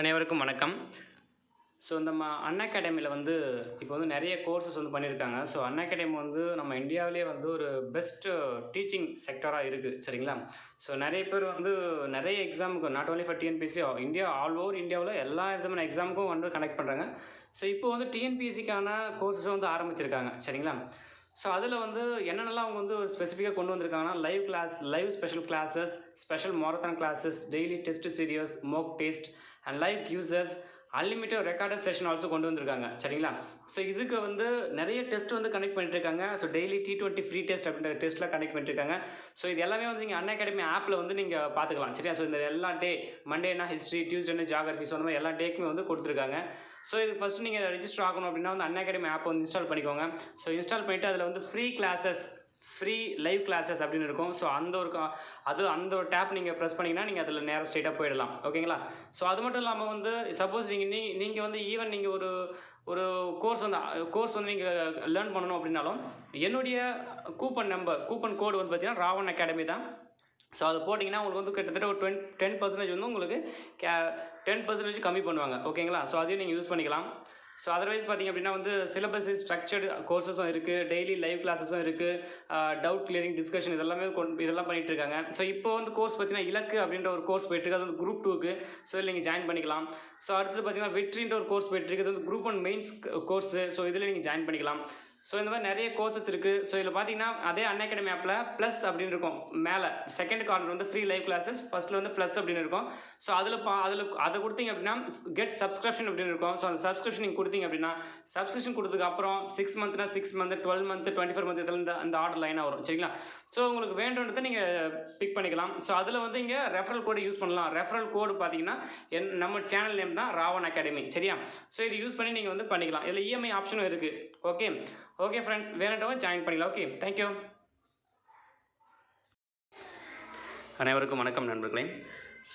அனைவருக்கும் வணக்கம். ஸோ நம்ம அன்அகாடமியில் வந்து இப்போ வந்து நிறைய கோர்சஸ் வந்து பண்ணியிருக்காங்க. ஸோ அன்அகாடமி வந்து நம்ம இந்தியாவிலேயே வந்து ஒரு பெஸ்ட்டு டீச்சிங் செக்டராக இருக்குது, சரிங்களா? ஸோ நிறைய பேர் வந்து நிறைய எக்ஸாமுக்கு not only for TNPSC, India all over இந்தியாவில் எல்லா விதமான எக்ஸாமுக்கும் வந்து கனெக்ட் பண்ணுறாங்க. ஸோ இப்போ வந்து டிஎன்பிஎஸ்சிக்கான கோர்சஸும் வந்து ஆரம்பிச்சிருக்காங்க, சரிங்களா? ஸோ அதில் வந்து என்னென்னலாம் அவங்க வந்து ஒரு ஸ்பெசிஃபிக்காக கொண்டு வந்திருக்காங்கன்னா, live class, live special classes, special marathon classes, daily test series, mock test and live quizzes, unlimited recorded session also கொண்டு வந்திருக்காங்க, சரிங்களா? ஸோ இதுக்கு வந்து நிறைய டெஸ்ட் வந்து கனெக்ட் பண்ணிட்டுருக்காங்க. So daily T20 free test அப்படின்ற டெஸ்ட்லாம் கனெக்ட் பண்ணிட்டுருக்காங்க. ஸோ இது எல்லாமே வந்து நீங்கள் அன்அகாடமி ஆப்பில் வந்து நீங்கள் பார்த்துக்கலாம், சரியா? ஸோ இந்த எல்லா டே, மண்டேனா ஹிஸ்ட்ரி, டியூஸ்டேனா ஜியாகிரஃபி, ஸோ அந்த மாதிரி எல்லா டேக்குமே வந்து கொடுத்துருக்காங்க. ஸோ இது ஃபஸ்ட்டு நீங்கள் ரெஜிஸ்டர் ஆகணும் அப்படின்னா வந்து அன்அகாடமி ஆப் வந்து இன்ஸ்டால் பண்ணிக்கோங்க. ஸோ இன்ஸ்டால் பண்ணிவிட்டு அதில் வந்து free classes, free live classes அப்படின்னு இருக்கும். ஸோ அந்த ஒரு டேப் நீங்கள் ப்ரெஸ் பண்ணிங்கன்னா நீங்கள் அதில் நேராக ஸ்ட்ரெயிட்டாக போயிடலாம், ஓகேங்களா? ஸோ அது மட்டும் இல்லாமல் வந்து சப்போஸ் நீங்கள் வந்து ஈவன் நீங்கள் ஒரு கோர்ஸ் வந்து நீங்கள் லேர்ன் பண்ணணும் அப்படின்னாலும் என்னுடைய கூப்பன் கோடு வந்து பார்த்தீங்கன்னா ராவன் அகாடமி தான். ஸோ அது போட்டிங்கன்னா உங்களுக்கு வந்து கிட்டத்தட்ட ஒரு 10% வந்து உங்களுக்கு 10% கம்மி பண்ணுவாங்க, ஓகேங்களா? ஸோ அதையும் நீங்கள் யூஸ் பண்ணிக்கலாம். ஸோ அதர்வைஸ் பார்த்திங்க அப்படின்னா வந்து சிலபஸ் ஸ்ட்ரக்சர்டு கோர்சஸும் இருக்குது, டெய்லி லைவ் கிளாஸஸும் இருக்குது, டவுட் கிளியரிங் டிஸ்கஷன் இதெல்லாம் பண்ணிகிட்டு இருக்காங்க. ஸோ இப்போ வந்து கோர்ஸ் பார்த்தீங்கன்னா இலக்கு அப்படின்ற ஒரு கோர்ஸ் போயிட்டுருக்கு, அது வந்து Group-II. ஸோ இதில் நீங்கள் ஜாயின் பண்ணிக்கலாம். ஸோ அடுத்தது பார்த்தீங்கன்னா VETRIன்ற ஒரு கோர்ஸ் போயிட்டுருக்கு, அது வந்து Group-I Mains கோர்ஸு. ஸோ இதில் நீங்கள் ஜாயின் பண்ணிக்கலாம். ஸோ இந்த மாதிரி நிறைய கோர்சஸ் இருக்குது. ஸோ இதில் பார்த்தீங்கன்னா அதே அன்அகாடமி ஆப்பில் ப்ளஸ் அப்படின்னு இருக்கும், மேலே செகண்ட் கார்னர் வந்து ஃப்ரீ லைவ் கிளாஸஸ், ஃபஸ்ட்டில் வந்து ப்ளஸ் அப்படின்னு இருக்கும். ஸோ அதை கொடுத்தீங்க அப்படின்னா கெட் சப்ஸ்கிரிப்ஷன் அப்படின்னு இருக்கும். ஸோ அந்த சப்ஸ்கிரிப்ஷன் நீங்கள் கொடுத்தீங்க அப்படின்னா சப்ஸ்கிரிப்ஷன் கொடுத்ததுக்கு அப்புறம் 6 மந்த்னா 6 மந்த், 12 மந்த், 24 மந்த் இதில் அந்த ஆர்டர் லைனாக வரும், சரிங்களா? ஸோ உங்களுக்கு வேண்டுன்றதை நீங்கள் பிக் பண்ணிக்கலாம். ஸோ அதில் வந்து இங்கே ரெஃபரல் கோடு யூஸ் பண்ணலாம். ரெஃபரல் கோடு பார்த்தீங்கன்னா நம்ம சேனல் நேம் தான் ராவன் அகாடமி, சரியா? ஸோ இது யூஸ் பண்ணி நீங்கள் வந்து பண்ணிக்கலாம். இதில் இஎம்ஐ ஆப்ஷனும் இருக்குது, ஓகே ஃப்ரெண்ட்ஸ், வேணுன்றவங்க ஜாயின் பண்ணிக்கலாம். Okay, thank you. அனைவருக்கும் வணக்கம் நண்பர்களே.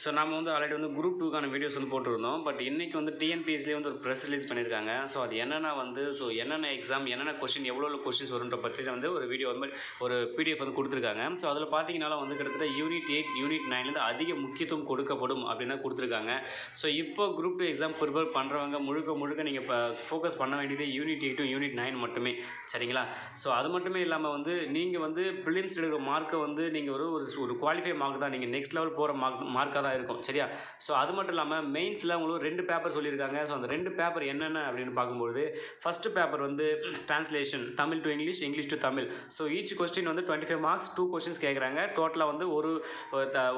ஸோ நம்ம வந்து ஆல்ரெடி வந்து Group-IIக்கான வீடியோஸ் வந்து போட்டுருந்தோம். பட் இன்றைக்கி வந்து டிஎன்பிஎஸ்சிலே வந்து ஒரு ப்ரெஸ் ரிலீஸ் பண்ணியிருக்காங்க. ஸோ அது என்னென்னா வந்து என்னென்ன எக்ஸாம், என்னென்ன கொஸ்டின், எவ்வளோ கொஸ்டின்ஸ் வருன்ற பற்றி வந்து ஒரு வீடியோ வந்து ஒரு பிடிஎஃப் வந்து கொடுத்துருக்காங்க. ஸோ அதில் பார்த்தீங்கன்னாலும் வந்து கிட்டத்தட்ட யூனிட் 8, யூனிட் 9 அதிக முக்கியத்துவம் கொடுக்கப்படும் அப்படின்னு தான் கொடுத்துருக்காங்க. ஸோ இப்போ Group-II எக்ஸாம் ப்ரிப்பேர் பண்ணுறவங்க முழுக்க நீங்கள் இப்போ ஃபோக்கஸ் பண்ண வேண்டியது யூனிட் 8, யூனிட் 9 மட்டுமே, சரிங்களா? ஸோ அது மட்டுமே இல்லாமல் வந்து நீங்கள் வந்து ப்ரிலிம்ஸ் எடுக்கிற மார்க்கை வந்து நீங்கள் ஒரு குவாலிஃபை மார்க் தான், நீங்கள் நெக்ஸ்ட் லெவல் போகிற மார்க்காக தான் இருக்கும், சரியா? ஸோ அது மட்டும் இல்லாமல் மெயின்ஸில் உங்களுக்கு 2 பேப்பர் சொல்லியிருக்காங்க. ஸோ அந்த 2 பேப்பர் என்னென்ன அப்படின்னு பார்க்கும்போது ஃபஸ்ட்டு பேப்பர் வந்து translation, Tamil to English, English to Tamil. So each question வந்து 25 மார்க்ஸ், 2 கொஸ்டின்ஸ் கேட்குறாங்க. டோட்டலாக வந்து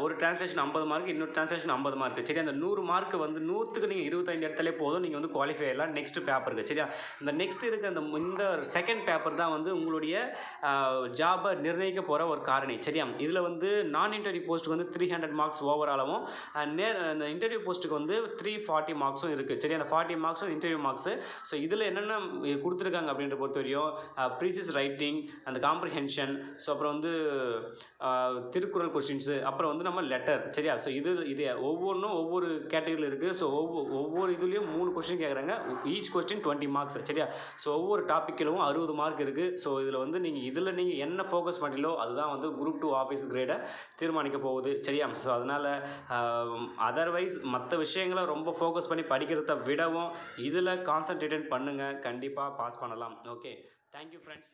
ஒரு டிரான்ஸ்லேஷன் 50 மார்க், இன்னொரு டிரான்ஸ்லேஷன் 50 மார்க், சரி? அந்த 100 மார்க் வந்து 100க்கு நீங்கள் 25 இடத்துல போதும், நீங்கள் வந்து குவாலிஃபை ஆகலாம் நெக்ஸ்ட் பேப்பருக்கு, சரியா? இந்த நெக்ஸ்ட் இருக்க இந்த செகண்ட் பேப்பர் தான் வந்து உங்களுடைய ஜாபை நிர்ணயிக்க போகிற ஒரு காரணி, சரியா? இதில் வந்து நான் இன்டர்வியூ போஸ்ட்டுக்கு வந்து 300 மார்க்ஸ் ஓவராலாகவும் அந்த இன்டர்வியூ போஸ்ட்டுக்கு வந்து 340 மார்க்ஸும் இருக்குது, சரி? அந்த 40 மார்க்ஸும் இன்டர்வியூ மார்க்ஸு. ஸோ இதில் என்னென்ன கொடுத்துருக்காங்க அப்படின்ற பொறுத்த வரையும் ப்ரீசியஸ் ரைட்டிங், அந்த காம்ப்ரிஹென்ஷன், ஸோ அப்புறம் வந்து திருக்குறள் கொஸ்டின்ஸு, அப்புறம் வந்து நம்ம லெட்டர், சரியா? ஸோ இது ஒவ்வொன்றும் ஒவ்வொரு கேட்டகரியில் இருக்குது. ஸோ ஒவ்வொரு இதுலேயும் 3 கொஸ்டின் கேட்குறாங்க. ஈச் கொஸ்டின் 20 மார்க்ஸ், சரியா? ஸோ ஒவ்வொரு டாப்பிக்கிலும் 60 மார்க் இருக்குது. ஸோ இதில் வந்து நீங்கள் என்ன ஃபோக்கஸ் பண்ணீங்களோ அதுதான் வந்து Group-II ஆஃபீஸ் கிரேடை தீர்மானிக்க போகுது, சரியா? ஸோ அதனால் அதர்வைஸ் மற்ற விஷயங்களை ரொம்ப ஃபோக்கஸ் பண்ணி படிக்கிறத விடவும் இதில் கான்சன்ட்ரேட் பண்ணுங்கள், கண்டிப்பாக பாஸ் பண்ணலாம். Okay, thank you friends.